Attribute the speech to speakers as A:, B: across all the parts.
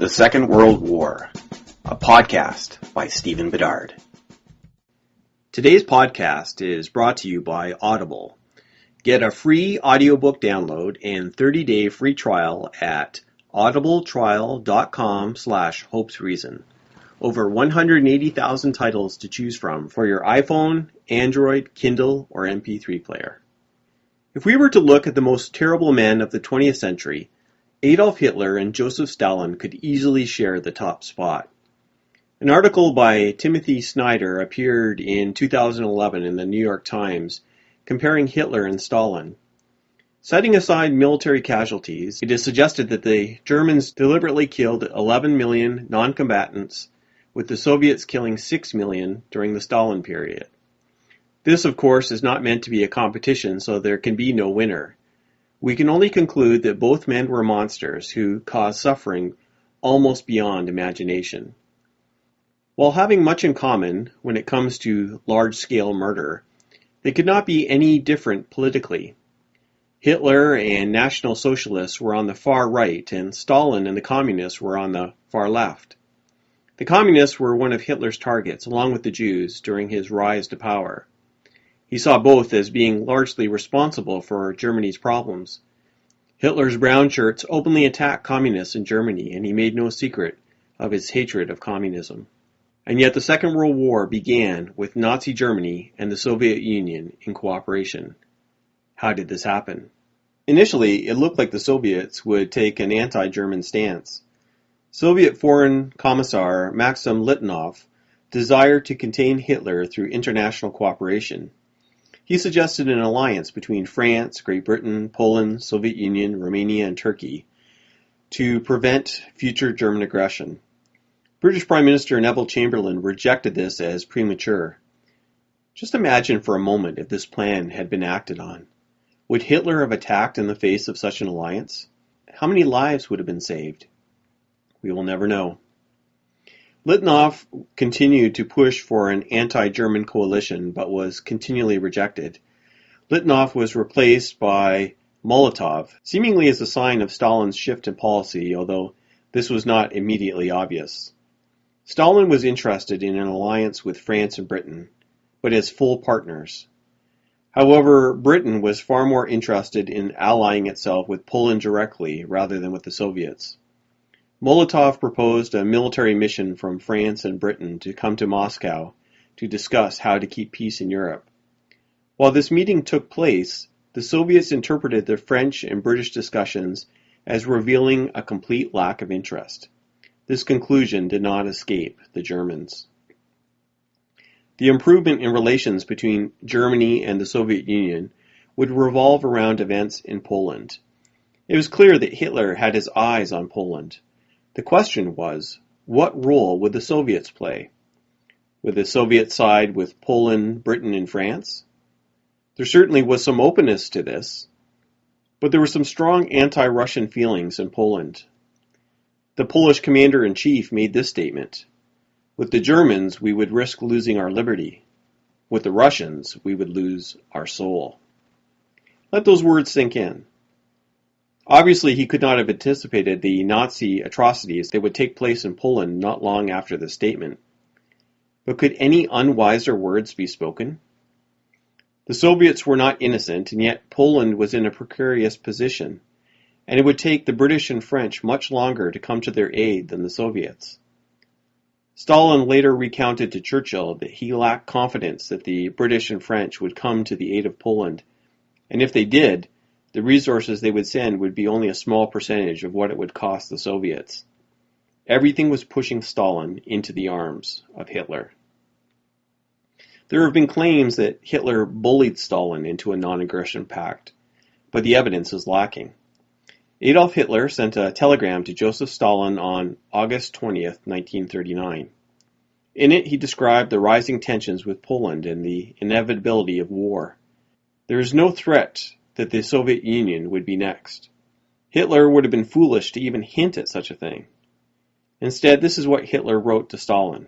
A: The Second World War, a podcast by Stephen Bedard. Today's podcast is brought to you by Audible. Get a free audiobook download and 30-day free trial at audibletrial.com/hopesreason. Over 180,000 titles to choose from for your iPhone, Android, Kindle, or MP3 player. If we were to look at the most terrible men of the 20th century, Adolf Hitler and Joseph Stalin could easily share the top spot. An article by Timothy Snyder appeared in 2011 in the New York Times comparing Hitler and Stalin. Setting aside military casualties, it is suggested that the Germans deliberately killed 11 million non-combatants, with the Soviets killing 6 million during the Stalin period. This, of course, is not meant to be a competition, so there can be no winner. We can only conclude that both men were monsters who caused suffering almost beyond imagination. While having much in common when it comes to large-scale murder, they could not be any different politically. Hitler and National Socialists were on the far right, and Stalin and the Communists were on the far left. The Communists were one of Hitler's targets, along with the Jews, during his rise to power. He saw both as being largely responsible for Germany's problems. Hitler's brown shirts openly attacked communists in Germany, and he made no secret of his hatred of communism. And yet the Second World War began with Nazi Germany and the Soviet Union in cooperation. How did this happen? Initially, it looked like the Soviets would take an anti-German stance. Soviet Foreign Commissar Maxim Litvinov desired to contain Hitler through international cooperation. He suggested an alliance between France, Great Britain, Poland, Soviet Union, Romania, and Turkey to prevent future German aggression. British Prime Minister Neville Chamberlain rejected this as premature. Just imagine for a moment if this plan had been acted on. Would Hitler have attacked in the face of such an alliance? How many lives would have been saved? We will never know. Litvinov continued to push for an anti-German coalition, but was continually rejected. Litvinov was replaced by Molotov, seemingly as a sign of Stalin's shift in policy, although this was not immediately obvious. Stalin was interested in an alliance with France and Britain, but as full partners. However, Britain was far more interested in allying itself with Poland directly rather than with the Soviets. Molotov proposed a military mission from France and Britain to come to Moscow to discuss how to keep peace in Europe. While this meeting took place, the Soviets interpreted the French and British discussions as revealing a complete lack of interest. This conclusion did not escape the Germans. The improvement in relations between Germany and the Soviet Union would revolve around events in Poland. It was clear that Hitler had his eyes on Poland. The question was, what role would the Soviets play? Would the Soviet side with Poland, Britain, and France? There certainly was some openness to this, but there were some strong anti-Russian feelings in Poland. The Polish commander-in-chief made this statement: "With the Germans, we would risk losing our liberty. With the Russians, we would lose our soul." Let those words sink in. Obviously, he could not have anticipated the Nazi atrocities that would take place in Poland not long after the statement. But could any unwiser words be spoken? The Soviets were not innocent, and yet Poland was in a precarious position, and it would take the British and French much longer to come to their aid than the Soviets. Stalin later recounted to Churchill that he lacked confidence that the British and French would come to the aid of Poland, and if they did, the resources they would send would be only a small percentage of what it would cost the Soviets. Everything was pushing Stalin into the arms of Hitler. There have been claims that Hitler bullied Stalin into a non-aggression pact, but the evidence is lacking. Adolf Hitler sent a telegram to Joseph Stalin on August 20th, 1939. In it, he described the rising tensions with Poland and the inevitability of war. There is no threat that the Soviet Union would be next. Hitler would have been foolish to even hint at such a thing. Instead, this is what Hitler wrote to Stalin.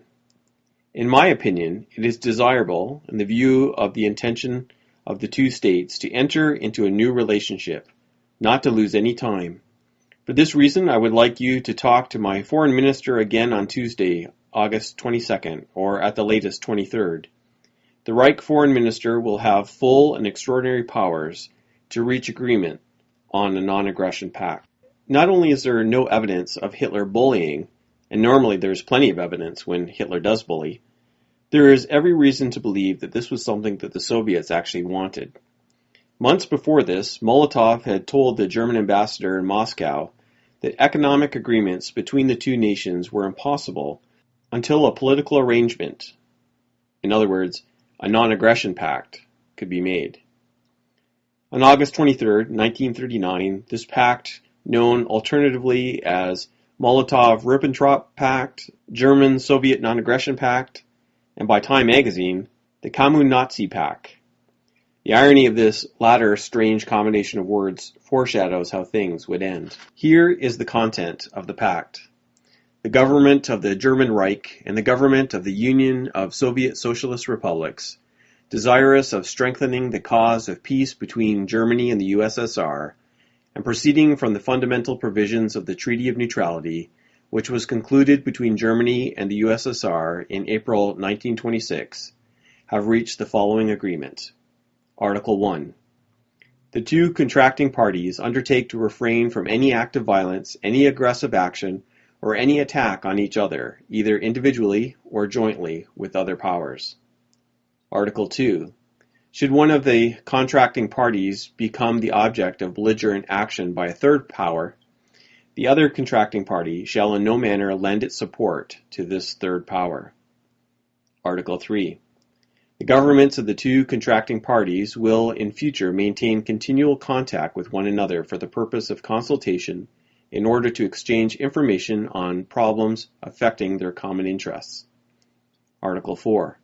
A: "In my opinion, it is desirable, in the view of the intention of the two states, to enter into a new relationship, not to lose any time. For this reason, I would like you to talk to my foreign minister again on Tuesday, August 22nd, or at the latest 23rd. The Reich foreign minister will have full and extraordinary powers to reach agreement on a non-aggression pact. Not only is there no evidence of Hitler bullying, and normally there's plenty of evidence when Hitler does bully, there is every reason to believe that this was something that the Soviets actually wanted. Months before this, Molotov had told the German ambassador in Moscow that economic agreements between the two nations were impossible until a political arrangement, in other words, a non-aggression pact, could be made. On August 23, 1939, this pact, known alternatively as Molotov-Ribbentrop Pact, German-Soviet Non-Aggression Pact, and by Time magazine, the Commun-Nazi Pact. The irony of this latter strange combination of words foreshadows how things would end. Here is the content of the pact. The government of the German Reich and the government of the Union of Soviet Socialist Republics, desirous of strengthening the cause of peace between Germany and the USSR, and proceeding from the fundamental provisions of the Treaty of Neutrality, which was concluded between Germany and the USSR in April 1926, have reached the following agreement. Article 1. The two contracting parties undertake to refrain from any act of violence, any aggressive action, or any attack on each other, either individually or jointly with other powers. Article 2. Should one of the contracting parties become the object of belligerent action by a third power, the other contracting party shall in no manner lend its support to this third power. Article 3. The governments of the two contracting parties will in future maintain continual contact with one another for the purpose of consultation in order to exchange information on problems affecting their common interests. Article 4.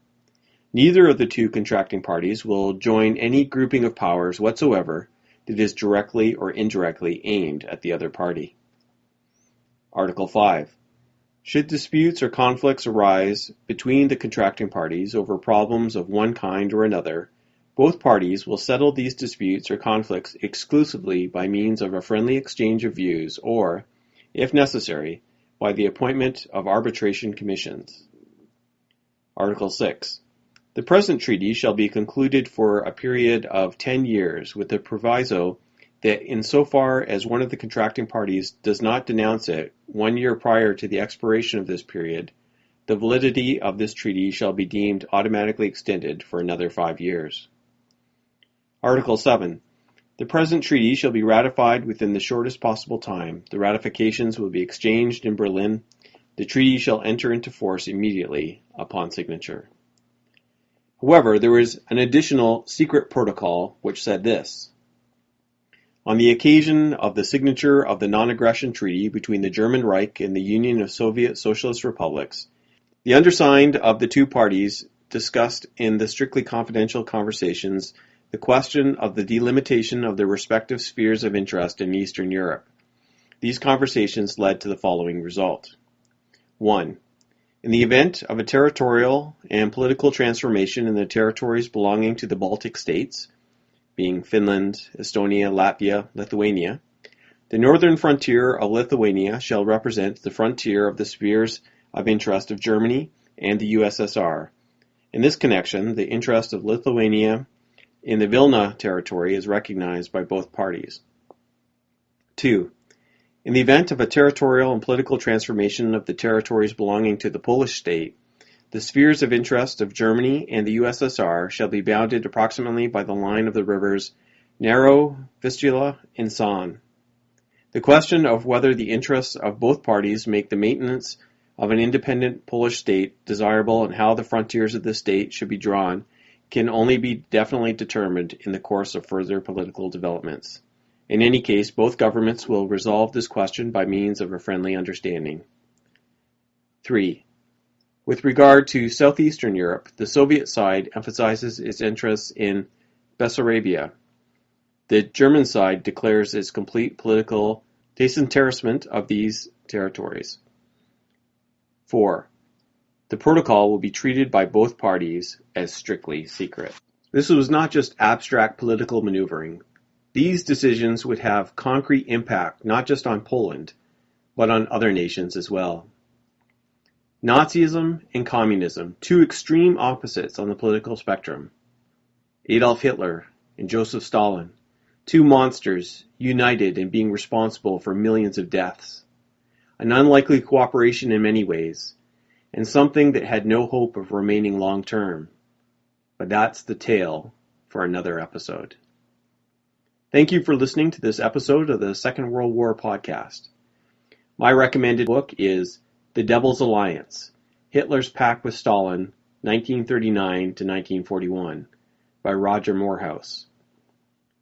A: Neither of the two contracting parties will join any grouping of powers whatsoever that is directly or indirectly aimed at the other party. Article 5. Should disputes or conflicts arise between the contracting parties over problems of one kind or another, both parties will settle these disputes or conflicts exclusively by means of a friendly exchange of views or, if necessary, by the appointment of arbitration commissions. Article 6. The present treaty shall be concluded for a period of 10 years with the proviso that insofar as one of the contracting parties does not denounce it 1 year prior to the expiration of this period, the validity of this treaty shall be deemed automatically extended for another 5 years. Article 7. The present treaty shall be ratified within the shortest possible time. The ratifications will be exchanged in Berlin. The treaty shall enter into force immediately upon signature. However, there was an additional secret protocol which said this. On the occasion of the signature of the non-aggression treaty between the German Reich and the Union of Soviet Socialist Republics, the undersigned of the two parties discussed in the strictly confidential conversations the question of the delimitation of their respective spheres of interest in Eastern Europe. These conversations led to the following result. 1. In the event of a territorial and political transformation in the territories belonging to the Baltic states, being Finland, Estonia, Latvia, Lithuania, the northern frontier of Lithuania shall represent the frontier of the spheres of interest of Germany and the USSR. In this connection, the interest of Lithuania in the Vilna territory is recognized by both parties. 2. In the event of a territorial and political transformation of the territories belonging to the Polish state, the spheres of interest of Germany and the USSR shall be bounded approximately by the line of the rivers Nero, Vistula, and San. The question of whether the interests of both parties make the maintenance of an independent Polish state desirable and how the frontiers of the state should be drawn can only be definitely determined in the course of further political developments. In any case, both governments will resolve this question by means of a friendly understanding. 3. With regard to southeastern Europe, the Soviet side emphasizes its interests in Bessarabia. The German side declares its complete political disinterestment of these territories. 4. The protocol will be treated by both parties as strictly secret. This was not just abstract political maneuvering. These decisions would have concrete impact not just on Poland, but on other nations as well. Nazism and communism, two extreme opposites on the political spectrum. Adolf Hitler and Joseph Stalin, two monsters united in being responsible for millions of deaths. An unlikely cooperation in many ways, and something that had no hope of remaining long term. But that's the tale for another episode. Thank you for listening to this episode of the Second World War podcast. My recommended book is The Devil's Alliance, Hitler's Pact with Stalin, 1939 to 1941, by Roger Morehouse.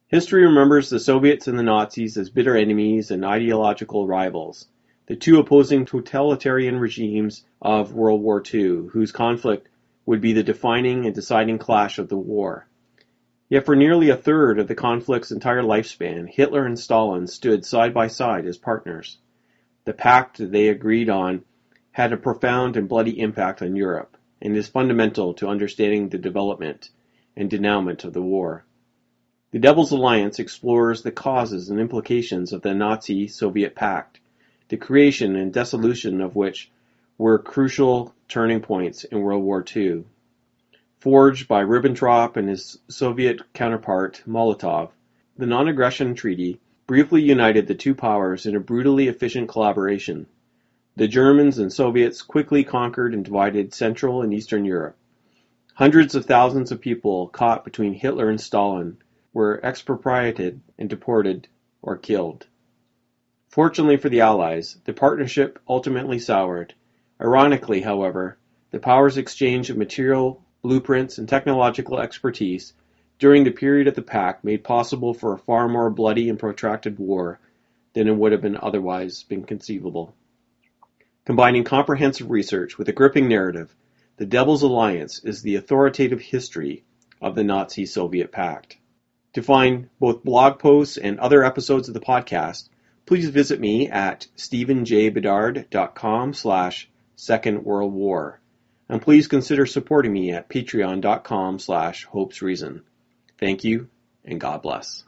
A: History remembers the Soviets and the Nazis as bitter enemies and ideological rivals, the two opposing totalitarian regimes of World War II, whose conflict would be the defining and deciding clash of the war. Yet for nearly a third of the conflict's entire lifespan, Hitler and Stalin stood side by side as partners. The pact they agreed on had a profound and bloody impact on Europe, and is fundamental to understanding the development and denouement of the war. The Devil's Alliance explores the causes and implications of the Nazi-Soviet pact, the creation and dissolution of which were crucial turning points in World War II. Forged by Ribbentrop and his Soviet counterpart, Molotov, the non-aggression treaty briefly united the two powers in a brutally efficient collaboration. The Germans and Soviets quickly conquered and divided Central and Eastern Europe. Hundreds of thousands of people caught between Hitler and Stalin were expropriated and deported or killed. Fortunately for the Allies, the partnership ultimately soured. Ironically, however, the powers' exchange of material blueprints and technological expertise during the period of the pact made possible for a far more bloody and protracted war than it would have otherwise been conceivable. Combining comprehensive research with a gripping narrative, The Devil's Alliance is the authoritative history of the Nazi-Soviet pact. To find both blog posts and other episodes of the podcast, please visit me at stephenjbedard.com/Second World War. And please consider supporting me at patreon.com/hopesreason. Thank you, and God bless.